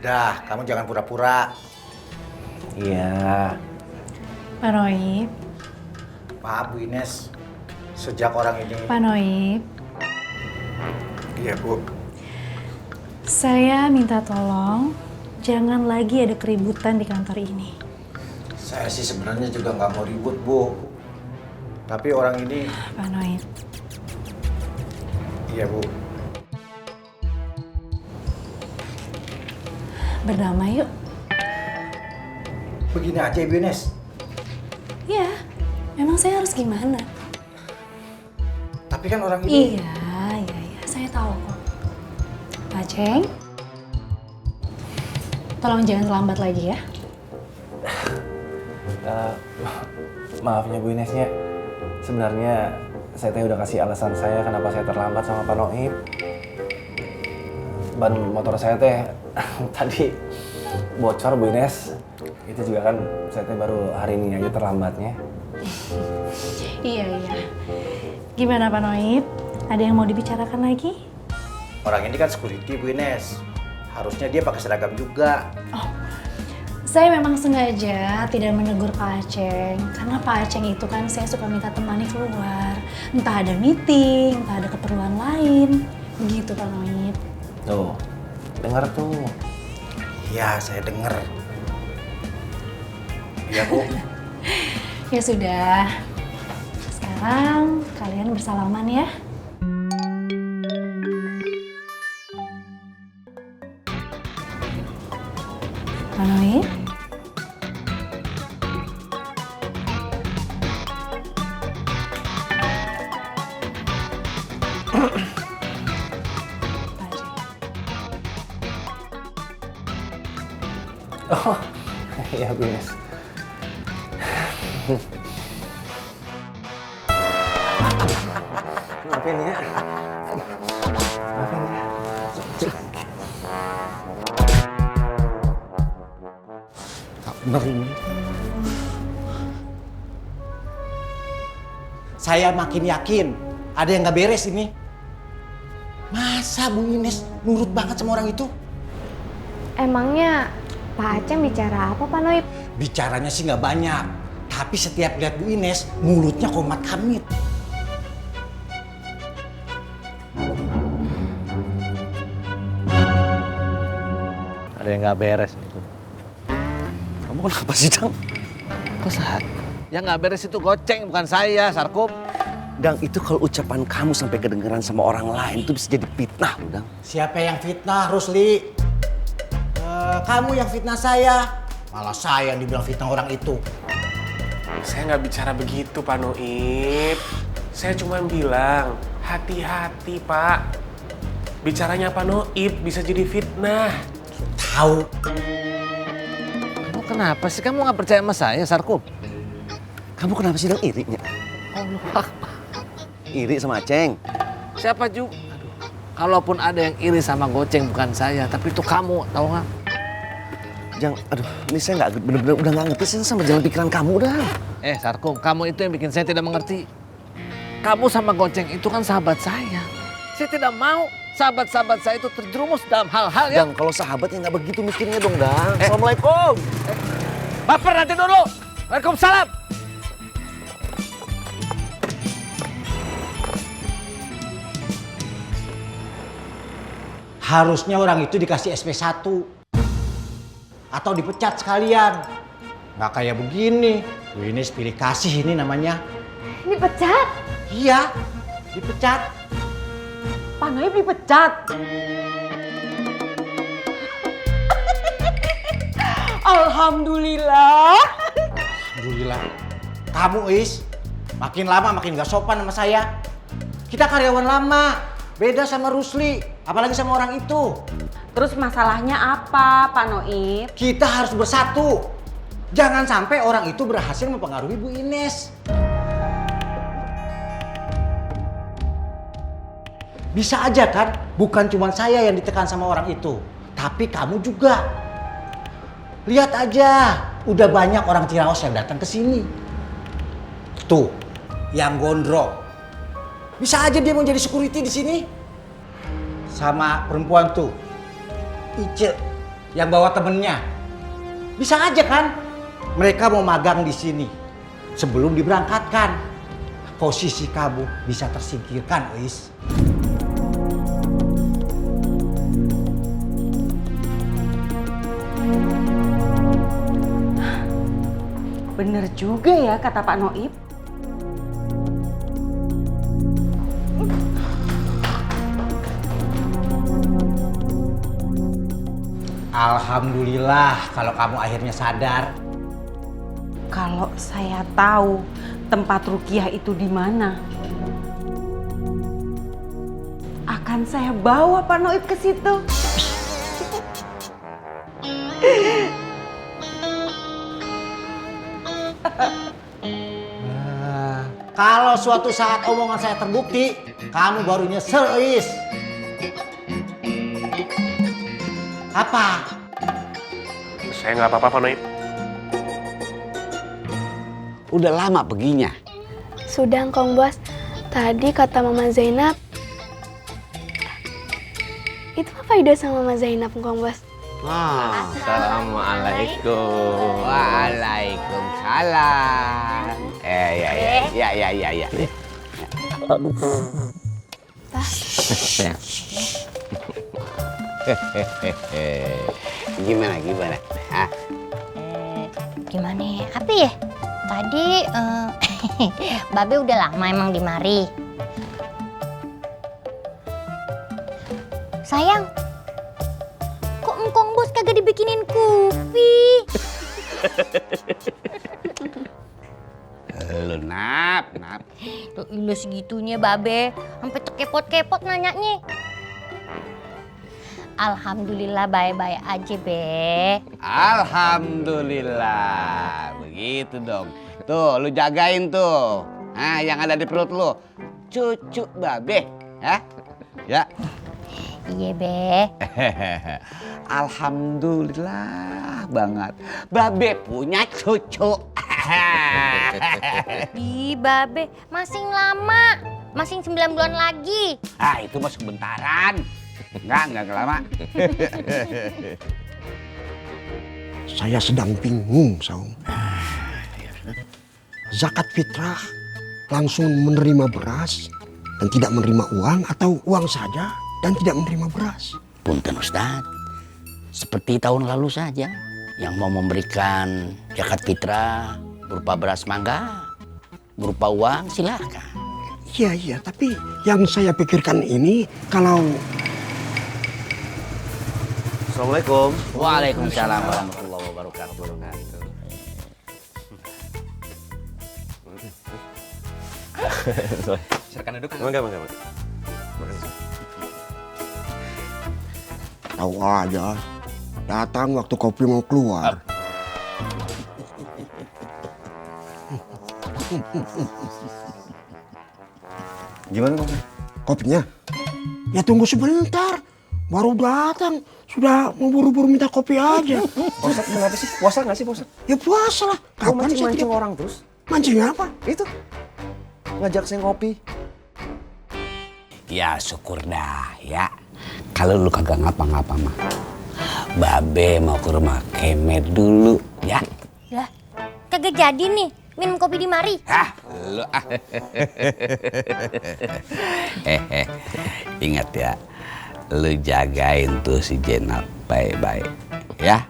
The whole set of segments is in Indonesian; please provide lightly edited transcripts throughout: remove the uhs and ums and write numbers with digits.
Dah, kamu jangan pura-pura. Iya. Pak Noib. Maaf Bu Ines, sejak orang ini... Pak Noib. Iya Bu. Saya minta tolong, jangan lagi ada keributan di kantor ini. Saya sih sebenarnya juga nggak mau ribut Bu. Tapi orang ini... Pak Noib. Iya Bu. Berdamai yuk. Begini aja Bu Ines. Ya, emang saya harus gimana? Tapi kan orang ini... Iya, saya tahu kok. Pak Ceng, tolong jangan terlambat lagi ya. Maafnya Bu Inesnya. Sebenarnya saya udah kasih alasan saya kenapa saya terlambat sama Pak Noib. Ban motor saya tadi bocor Bu Ines. Itu juga kan saya baru hari ini aja terlambatnya. Iya. Gimana Pak Noib? Ada yang mau dibicarakan lagi? Orang ini kan security Bu Ines. Harusnya dia pakai seragam juga. Oh, saya memang sengaja tidak menegur Pak Aceng. Karena Pak Aceng itu kan saya suka minta temani keluar. Entah ada meeting, entah ada keperluan lain. Begitu Pak Noib. Tuh, dengar tuh. Iya, saya denger. Iya Bu. Ya sudah. Sekarang kalian bersalaman ya. Pak Noib. Pak Aceng. Oh, iya Bu Ines. Maafin ya. Maafin ya. Tak bener ini. Saya makin yakin ada yang nggak beres ini. Masa Bu Ines nurut banget sama orang itu? Emangnya Pak Aceng bicara apa Pak Noib? Bicaranya sih nggak banyak. Tapi setiap lihat Bu Ines, mulutnya komat kamit. Ada yang nggak beres itu. Kamu kenapa sih, Dang? Kok saat? Yang nggak beres itu goceng, bukan saya, Sarkup. Dang, itu kalau ucapan kamu sampai kedengeran sama orang lain itu bisa jadi fitnah, Dang. Siapa yang fitnah, Rusli? Kamu yang fitnah saya. Malah saya yang dibilang fitnah orang itu. Saya nggak bicara begitu, Pak Noib. Saya cuma bilang, hati-hati, Pak. Bicaranya Pak Noib bisa jadi fitnah. Tahu. Kamu kenapa sih? Kamu nggak percaya sama saya, Sarkup? Kamu kenapa sih, Dang, irinya? Allah. Iri sama Aceng? Siapa juga? Aduh. Kalaupun ada yang iri sama goceng, bukan saya. Tapi itu kamu, tahu nggak? Jang, aduh, ini saya nggak bener-bener udah nggak ngerti sih sama jalan pikiran kamu, Dang. Sarkup, kamu itu yang bikin saya tidak mengerti. Kamu sama goceng itu kan sahabat saya. Saya tidak mau sahabat-sahabat saya itu terjerumus dalam hal-hal yang... Dang, kalau sahabatnya nggak begitu mikirnya dong, Dang. Assalamualaikum. Baper nanti dulu. Waalaikumsalam. Harusnya orang itu dikasih SP1. Atau dipecat sekalian. Nggak kayak begini. Bu Ines pilih kasih ini namanya. Ini pecat? Iya, dipecat. Pak Noib dipecat? Alhamdulillah. Alhamdulillah. Kamu Is, makin lama makin gak sopan sama saya. Kita karyawan lama, beda sama Rusli, apalagi sama orang itu. Terus masalahnya apa Pak Noib? Kita harus bersatu. Jangan sampai orang itu berhasil mempengaruhi Bu Ines. Bisa aja kan, bukan cuma saya yang ditekan sama orang itu, tapi kamu juga. Lihat aja, udah banyak orang Ciraos yang datang ke sini. Tuh, yang gondrong. Bisa aja dia mau jadi security di sini. Sama perempuan tuh, Ice. yang bawa temennya. Bisa aja kan? Mereka mau magang di sini sebelum diberangkatkan. Posisi kamu bisa tersingkirkan, Is. Bener juga ya kata Pak Noib. Alhamdulillah kalau kamu akhirnya sadar. Kalau saya tahu tempat Rukiah itu di mana, akan saya bawa Pak Noib ke situ. Kalau suatu saat omongan saya terbukti, kamu baru nyesel, Is. Apa? Saya nggak apa-apa, Pak Noib. Udah lama perginya. Sudah, Kong Bos. Tadi kata Mama Zainab. Itu apa ide sama Mama Zainab, Kong Bos? Assalamualaikum. Waalaikumsalam. Ya. Gimana? Hah? Gimana ya? Apa ya? Tadi Babe udah lama emang di mari. Sayang, kok engkong bos kagak dibikinin kopi? Lu nap. Tuh ilu segitunya Babe, sampai tekepot-kepot nanyanya. Alhamdulillah baik-baik aja, Be. Alhamdulillah. Begitu dong. Tuh, lu jagain tuh. Nah, yang ada di perut lu. Cucu Babe, ya. Iya, Be. Alhamdulillah banget. Babe punya cucu. Di Babe, masing lama. Masing 9 bulan lagi. Ah, itu mah sebentaran. Enggak lama. Saya sedang bingung, Saung. Zakat fitrah langsung menerima beras dan tidak menerima uang, atau uang saja dan tidak menerima beras? Punten Ustaz, seperti tahun lalu saja. Yang mau memberikan zakat fitrah berupa beras mangga, berupa uang silakan. Iya, tapi yang saya pikirkan ini kalau... Assalamualaikum. Waalaikumsalam warahmatullahi wabarakatuh. Silakan duduk. Mangga. Tahu aja, datang waktu kopi mau keluar. Gimana, Bang? Kopinya? Ya tunggu sebentar, baru datang. Sudah mau buru-buru minta kopi aja. Ustaz kenapa sih? Puasa nggak sih, Ustaz? Ya puasa lah. Kau Kapan saya mancing tidak- orang terus? Mancing apa? Itu. Ngajak saya ngopi. Ya syukur dah ya. Kalau lu kagak ngapa-ngapa mah. Babe mau ke rumah Kemet dulu ya. Lah, kagak jadi nih minum kopi di mari. Lu ingat ya. Lu jagain tuh si Jenab baik-baik ya.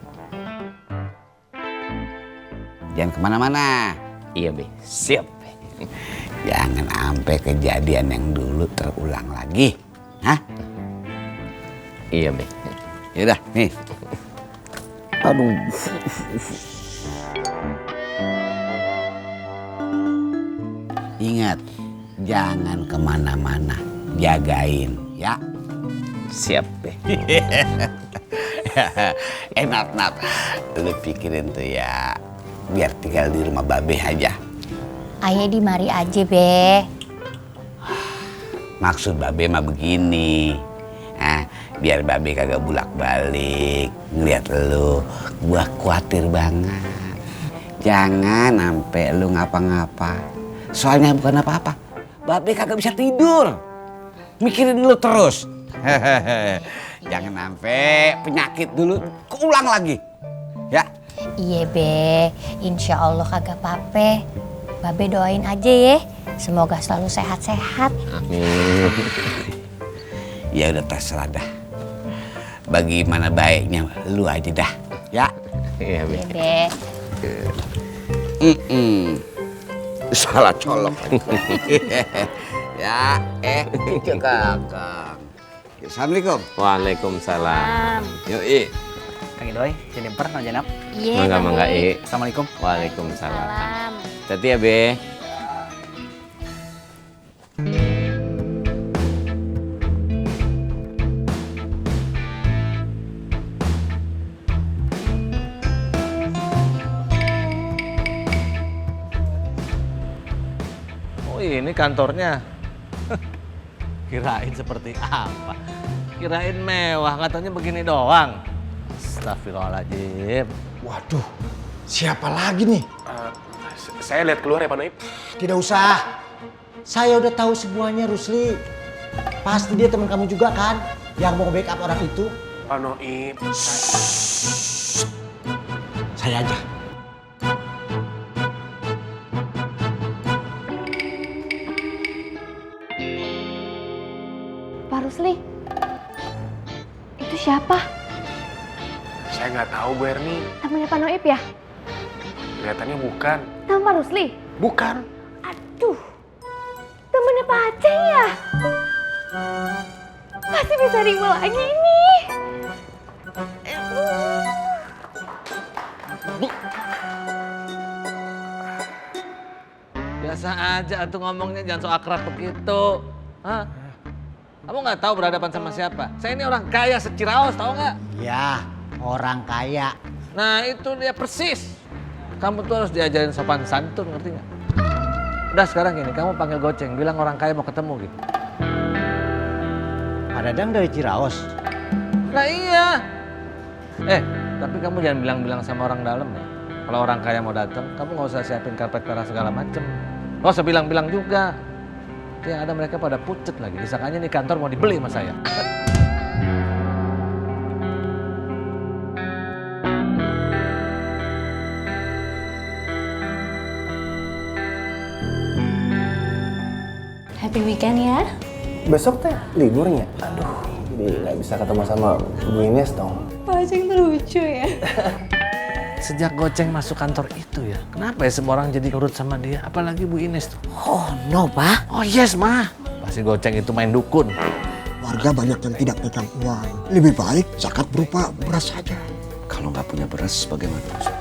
Jangan kemana-mana. Iya, Be. Siap. Jangan sampai kejadian yang dulu terulang lagi. Hah? Iya, Be. Yaudah, nih. Aduh. Ingat, jangan kemana-mana. Jagain, ya. Siap, Be. Nap. Lu pikirin tuh ya. Biar tinggal di rumah Babe aja. Ayah di mari aja, Be. Maksud Babe mah begini. Biar Babe kagak bulak-balik ngeliat lu. Gua khawatir banget. Jangan sampai lu ngapa-ngapa. Soalnya bukan apa-apa. Babe kagak bisa tidur. Mikirin lu terus. jangan sampai penyakit dulu keulang lagi. Ya. Iya be, insya Allah kagak apa-apa. Babe doain aja ya, semoga selalu sehat-sehat. Amin. Ya udah terserah dah. Bagaimana baiknya lu aja dah. Ya. Iya be. Iya be. Salah colok. Ya, itu kakak. Assalamualaikum. Waalaikumsalam. Yoi. Kang Idoy, Jennifer, Nong Jenap. Iya. Mangga, Babe. Assalamualaikum. Waalaikumsalam. Salam. Hati ya, Be. Oh ini kantornya. Kirain seperti apa? Kirain mewah, katanya begini doang. Astagfirullahaladzim. Waduh, siapa lagi nih? Saya lihat keluar ya Pak Noib. Tidak usah. Saya udah tahu semuanya, Rusli. Pasti dia teman kamu juga kan? Yang mau backup orang itu. Pak Noib. Saya aja. Pak Rusli, itu siapa? Saya nggak tahu Bu Erni. Namanya Pak Noib ya? Kelihatannya bukan. Nama Pak Rusli? Bukan. Aduh, temennya Pak Aceh ya? Pasti bisa ribu lagi nih. Biasa aja tuh ngomongnya, jangan so akrab begitu. Hah? Kamu nggak tahu berhadapan sama siapa? Saya ini orang kaya seciraos, tahu nggak? Ya, orang kaya. Nah itu dia persis. Kamu tuh harus diajarin sopan santun, ngerti nggak? Udah sekarang gini, kamu panggil Goceng, bilang orang kaya mau ketemu gitu. Pak Dadang dari Ciraos. Nah iya. Tapi kamu jangan bilang-bilang sama orang dalam ya. Kalau orang kaya mau datang, kamu nggak usah siapin karpet merah segala macem. Nggak usah bilang-bilang juga. Yang ada mereka pada pucet lagi. Disangkanya nih kantor mau dibeli sama saya. Happy weekend ya. Besok teh liburnya. Aduh, jadi nggak bisa ketemu sama Bu Ines dong. Pak Aceh lucu ya. Sejak Goceng masuk kantor itu ya, kenapa ya semua orang jadi nurut sama dia? Apalagi Bu Ines tuh. Oh no, Pak. Oh yes, Ma. Pasti Goceng itu main dukun. Warga banyak yang tidak pegang uang. Lebih baik zakat berupa beras saja. Kalau nggak punya beras bagaimana?